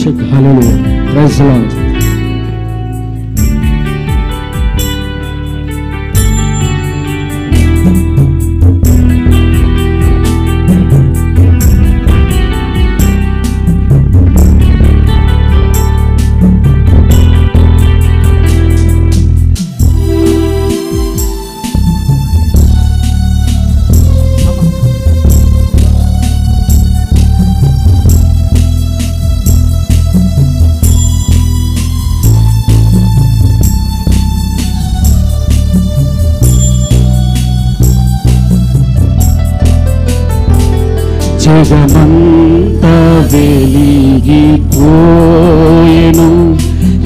worship. Hallelujah. Praise the Lord. జగమంతా వెలిగిపోయెను,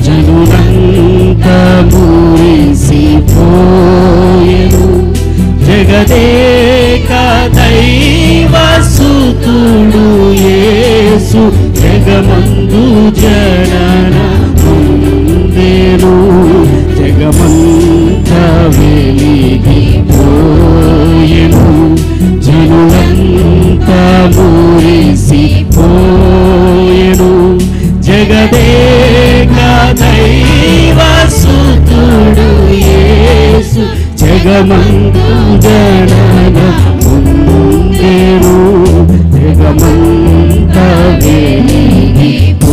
జనులంతా మురిసిపోయెను. జగదేక దైవసుతుడు యేసు జగమందు జననముందెను. జగమంతా వెలిగిపోయెను, జనులంతా మురిసిపోయెను. జగదేక దైవసుతుడు యేసు జగమందు జననముందెను. జగమంతా వెలిగిపోయెను.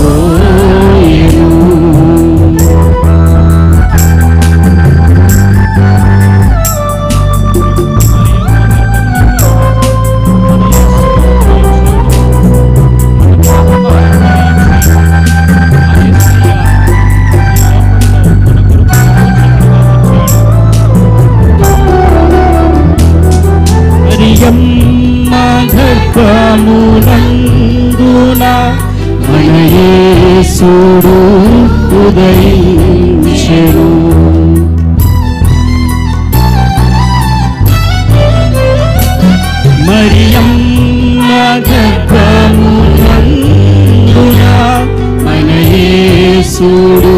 గర్భమునందున మన యేసుడు ఉదయించెను. మరియమ్మ గర్భమునందున మన యేసుడు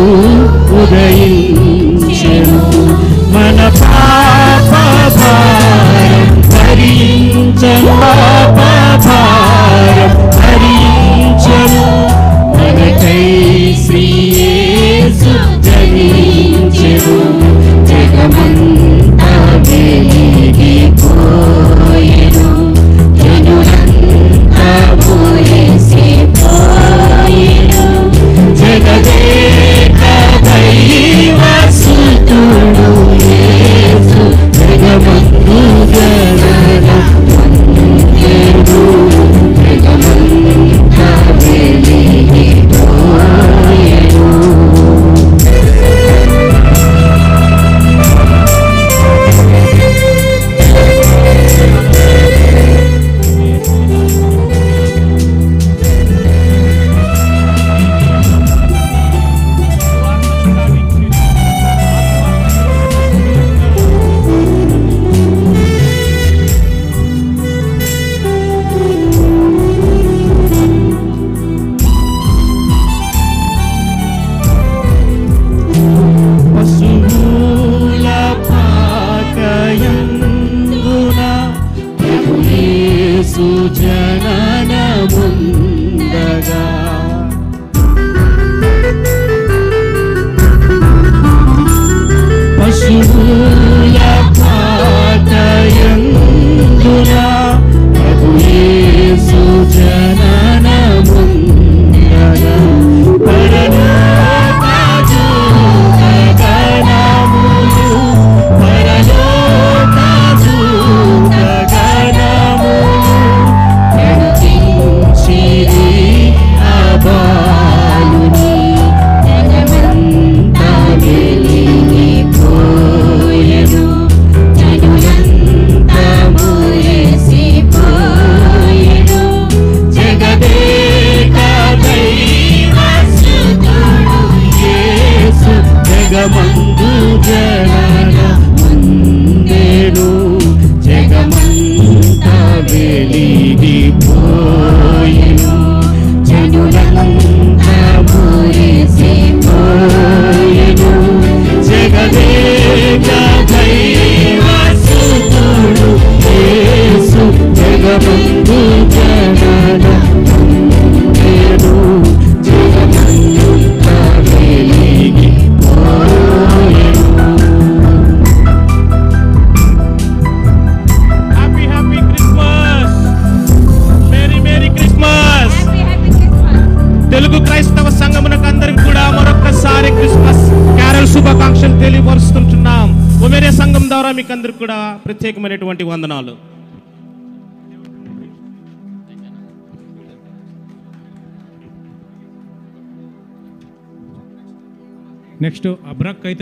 ఉదయించెను. మన పాప భారం భరించను, పాపభారం భరించను. మనకై శ్రీ యేసు జనించెను. జగమంతా వెలిగిపోయెను, జనులంతా మురిసిపోయెను. జగదేక దైవసుతుడు యేసు జగమందు జననముందెను. జగమంతా వెలిగిపోయెను. పశువుల పాకయందున ప్రభు యేసు జననముందగా, పశువుల పాకయందున ప్రభు యేసు జననముందగా. జగమందు జననముందెను. జగమంతా వెలిగిపోయెను, జనులంతా మురిసిపోయెను. జగదేక దైవసుతుడు యేసు జగమందు జననముందెను. జగమంతా శుభాకాంక్షలు తెలియపరుస్తుంటున్నాం. ఒమేరే సంఘం ద్వారా మీకు అందరికి కూడా ప్రత్యేకమైనటువంటి వందనాలు. నెక్స్ట్ అబ్రక్ అయితే